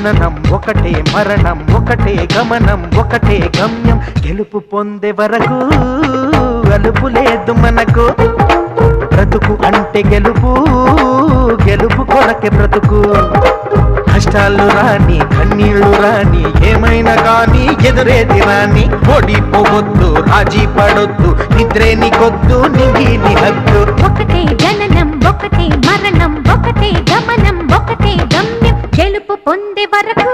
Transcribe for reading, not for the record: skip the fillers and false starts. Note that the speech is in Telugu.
జననం ఒకటే మరణం ఒకటే గమనం ఒకటే గమ్యం గెలుపు పొందే వరకు అలుపు లేదు మనకు బ్రతుకు అంటే గెలుపు గెలుపు కొరకే బ్రతుకు కష్టాలు రాని కన్నీళ్లు రాని ఏమైనా కానీ ఎదురేది రాని ఓడిపోవద్దు రాజీ పడొద్దు నిద్రే నీకొద్దు నింగి నీ హద్దు ఒకటే జననం ఒకటే మరణం ఒకటే గమనం ఒకటే గమ్యం గెలుపు పొందే వరకు